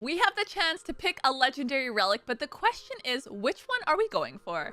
We have the chance to pick a legendary relic, but the question is, which one are we going for?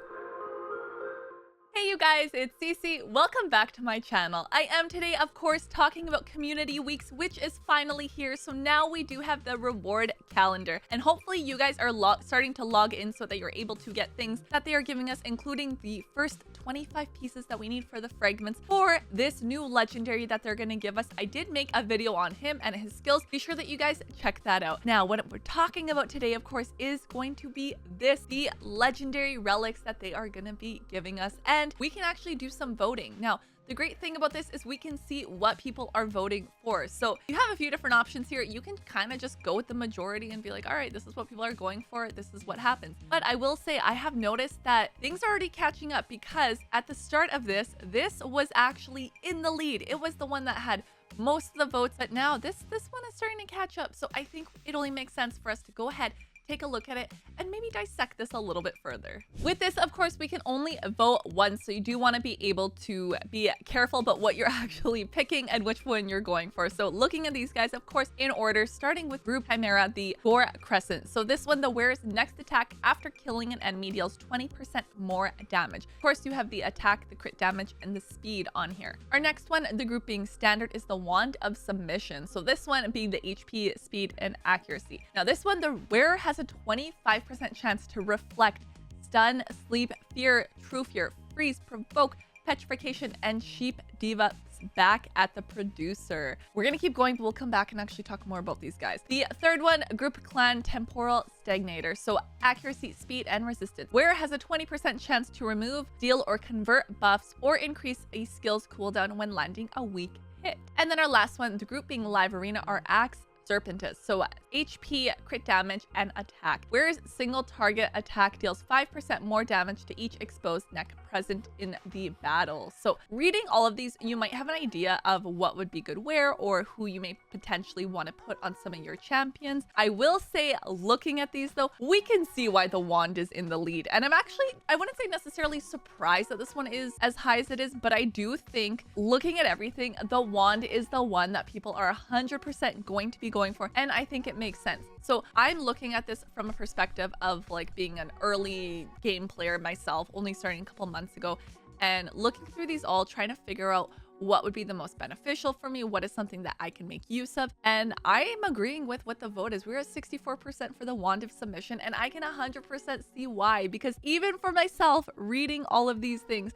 Hey you guys, it's Cece. Welcome back to my channel. I am today, of course, talking about community weeks, which is finally here. So now we do have the reward calendar, and hopefully you guys are starting to log in so that you're able to get things that they are giving us, including the first 25 pieces that we need for the fragments for this new legendary that they're going to give us. I did make a video on him and his skills. Be sure that you guys check that out. Now, what we're talking about today, of course, is going to be the legendary relics that they are going to be giving us, and we can actually do some voting. Now, the great thing about this is we can see what people are voting for. So you have a few different options here. You can kind of just go with the majority and be like, all right, this is what people are going for. This is what happens. But I will say I have noticed that things are already catching up, because at the start of this was actually in the lead. It was the one that had most of the votes, but now this one is starting to catch up. So I think it only makes sense for us to go ahead, take a look at it, and maybe dissect this a little bit further. With this, of course, we can only vote once, so you do want to be able to be careful about what you're actually picking and which one you're going for. So looking at these guys, of course, in order, starting with Group Chimera, the Gore Crescent. So this one, the wearer's next attack after killing an enemy deals 20% more damage. Of course, you have the attack, the crit damage, and the speed on here. Our next one, the group being standard, is the Wand of Submission. So this one being the HP, speed, and accuracy. Now this one, the wearer has a 25% chance to reflect, stun, sleep, fear, true fear, freeze, provoke, petrification, and sheep diva back at the producer. We're gonna keep going, but we'll come back and actually talk more about these guys. The third one, Group Clan Temporal Stagnator. So accuracy, speed, and resistance. Wearer has a 20% chance to remove, deal, or convert buffs, or increase a skill's cooldown when landing a weak hit. And then our last one, the group being Live Arena, are Axe Serpentis. So HP, crit damage, and attack. Whereas single target attack deals 5% more damage to each exposed neck present in the battle. So reading all of these, you might have an idea of what would be good wear or who you may potentially want to put on some of your champions. I will say, looking at these though, we can see why the wand is in the lead. And I wouldn't say necessarily surprised that this one is as high as it is, but I do think looking at everything, the wand is the one that people are 100% going to be going for. And I think it makes sense. So I'm looking at this from a perspective of like being an early game player myself, only starting a couple months ago, and looking through these all, trying to figure out what would be the most beneficial for me, what is something that I can make use of. And I am agreeing with what the vote is. We're at 64% for the Wand of Submission, and I can 100% see why, because even for myself, reading all of these things,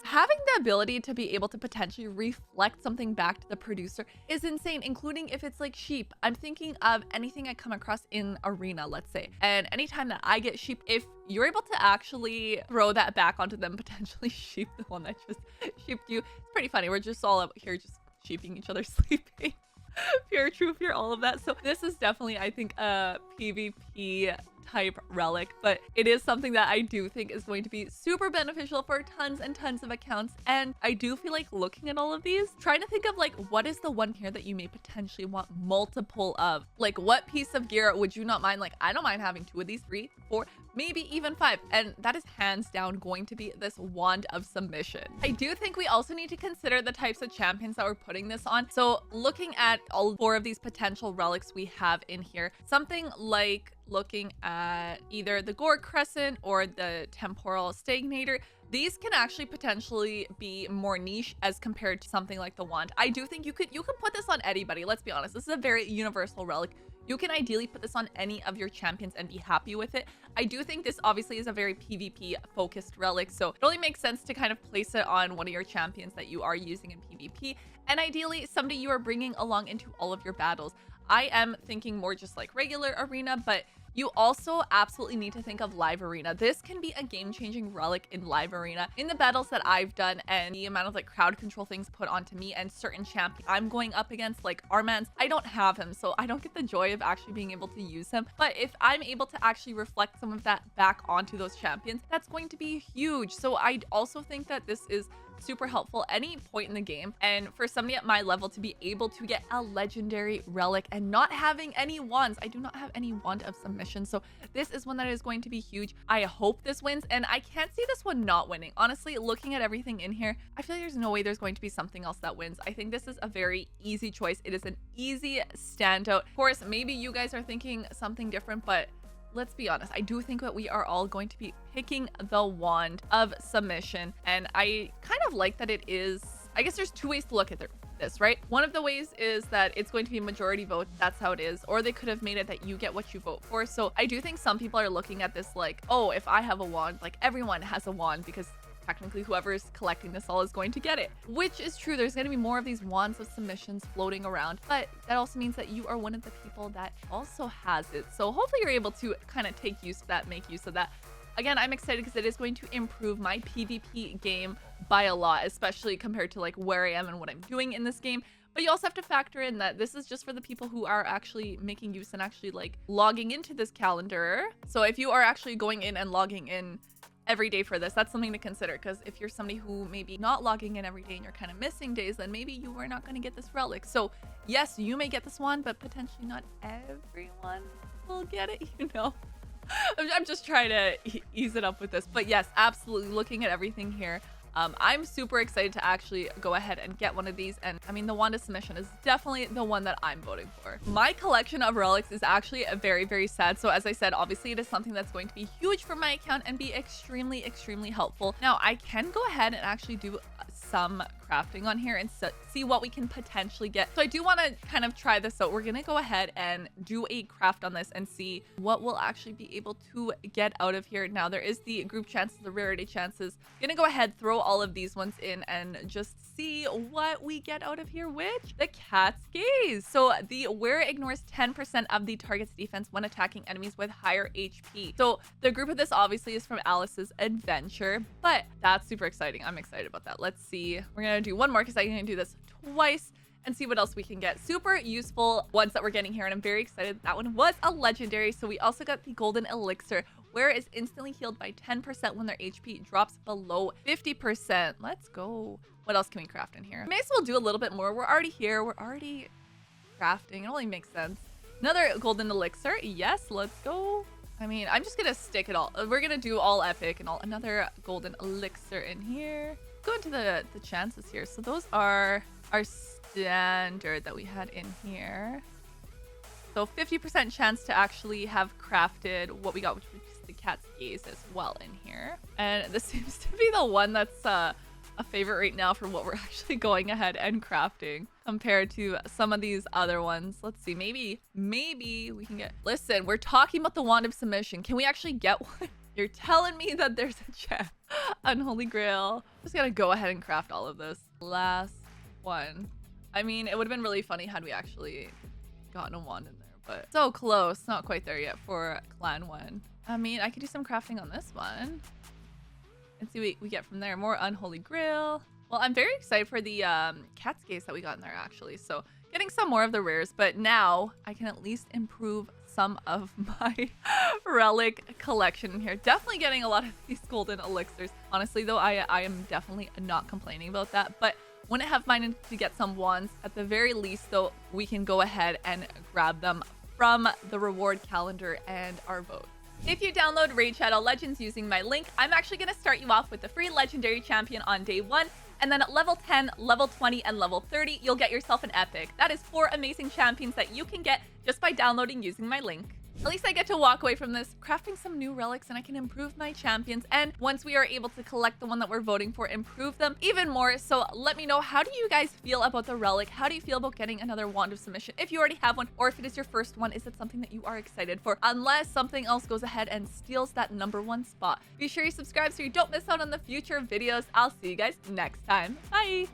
having the ability to be able to potentially reflect something back to the producer is insane, including if it's like sheep. I'm thinking of anything I come across in arena, let's say, and anytime that I get sheep, if you're able to actually throw that back onto them, potentially sheep the one that just sheeped you. It's pretty funny. We're just all out here just sheeping each other, sleeping. Fear, true fear, all of that. So this is definitely, I think, a PvP type relic, but it is something that I do think is going to be super beneficial for tons and tons of accounts. And I do feel like looking at all of these, trying to think of like, what is the one here that you may potentially want multiple of? Like, what piece of gear would you not mind? Like, I don't mind having 2 of these, 3, 4, maybe even 5. And that is hands down going to be this Wand of Submission. I do think we also need to consider the types of champions that we're putting this on. So looking at all 4 of these potential relics we have in here, something like looking at either the Gore Crescent or the Temporal Stagnator, these can actually potentially be more niche as compared to something like the wand. I do think you could put this on anybody. Let's be honest, this is a very universal relic. You can ideally put this on any of your champions and be happy with it. I do think this obviously is a very PvP focused relic, so it only makes sense to kind of place it on one of your champions that you are using in PvP, and ideally somebody you are bringing along into all of your battles. I am thinking more just like regular arena, but you also absolutely need to think of live arena. This can be a game-changing relic in live arena. In the battles that I've done and the amount of like crowd control things put onto me and certain champions I'm going up against, like Armand's, I don't have him, so I don't get the joy of actually being able to use him. But if I'm able to actually reflect some of that back onto those champions, that's going to be huge. So I also think that this is super helpful any point in the game. And for somebody at my level to be able to get a legendary relic and not having any wands, I do not have any wand of submission. So this is one that is going to be huge. I hope this wins, and I can't see this one not winning. Honestly, looking at everything in here, I feel like there's no way there's going to be something else that wins. I think this is a very easy choice. It is an easy standout. Of course, maybe you guys are thinking something different, but let's be honest, I do think that we are all going to be picking the wand of submission. And I kind of like that it is, I guess there's two ways to look at this, right? One of the ways is that it's going to be majority vote. That's how it is. Or they could have made it that you get what you vote for. So I do think some people are looking at this like, oh, if I have a wand, like everyone has a wand, because technically whoever is collecting this all is going to get it, which is true. There's going to be more of these wands of submissions floating around, but that also means that you are one of the people that also has it. So hopefully you're able to kind of take use of that, make use of that. Again, I'm excited because it is going to improve my PvP game by a lot, especially compared to like where I am and what I'm doing in this game. But you also have to factor in that this is just for the people who are actually making use and actually like logging into this calendar. So if you are actually going in and logging in every day for this, that's something to consider, because if you're somebody who maybe not logging in every day and you're kind of missing days, then maybe you are not going to get this relic. So yes, you may get this one, but potentially not everyone will get it, you know. I'm just trying to ease it up with this, but yes, absolutely, looking at everything here, I'm super excited to actually go ahead and get one of these. And I mean, the wand of submission is definitely the one that I'm voting for. My collection of relics is actually very, very sad. So as I said, obviously it is something that's going to be huge for my account and be extremely, extremely helpful. Now I can go ahead and actually do some crafting on here and see what we can potentially get. So I do want to kind of try this out. We're going to go ahead and do a craft on this and see what we'll actually be able to get out of here. Now there is the group chances, the rarity chances. I'm going to go ahead, throw all of these ones in and just see what we get out of here, which the cat's gaze. So the wearer ignores 10% of the target's defense when attacking enemies with higher HP. So the group of this obviously is from Alice's adventure, but that's super exciting. I'm excited about that. Let's see. We're going to do one more because I'm going to do this twice and see what else we can get. Super useful ones that we're getting here, and I'm very excited. That one was a legendary. So we also got the golden elixir, where is instantly healed by 10% when their HP drops below 50%. Let's go. What else can we craft in here? May as well do a little bit more. We're already here. We're already crafting. It only makes sense. Another golden elixir. Yes, let's go. I mean, I'm just going to stick it all. We're going to do all epic and all. Another golden elixir in here. Go into the chances here. So those are our standard that we had in here. So 50% chance to actually have crafted what we got, which was the cat's gaze as well in here. And this seems to be the one that's a favorite right now for what we're actually going ahead and crafting compared to some of these other ones. Let's see, maybe we can get, listen, we're talking about the wand of submission. Can we actually get one? You're telling me that there's a chance. Unholy grail. Just gotta go ahead and craft all of this. Last one. I mean, it would have been really funny had we actually gotten a wand in there, but so close. Not quite there yet for clan one. I mean, I could do some crafting on this one and see what we get from there. More unholy grail. Well, I'm very excited for the cat's gaze that we got in there actually. So getting some more of the rares, but now I can at least improve some of my relic collection in here. Definitely getting a lot of these golden elixirs. Honestly though, I am definitely not complaining about that, but when I have minded to get some wands, at the very least though, we can go ahead and grab them from the reward calendar and our vote. If you download Raid Shadow Legends using my link, I'm actually going to start you off with the free legendary champion on day 1. And then at level 10, level 20, and level 30, you'll get yourself an epic. That is 4 amazing champions that you can get just by downloading using my link. At least I get to walk away from this crafting some new relics, and I can improve my champions. And once we are able to collect the one that we're voting for, improve them even more. So let me know, how do you guys feel about the relic? How do you feel about getting another wand of submission? If you already have one, or if it is your first one, is it something that you are excited for? Unless something else goes ahead and steals that #1 spot. Be sure you subscribe so you don't miss out on the future videos. I'll see you guys next time. Bye!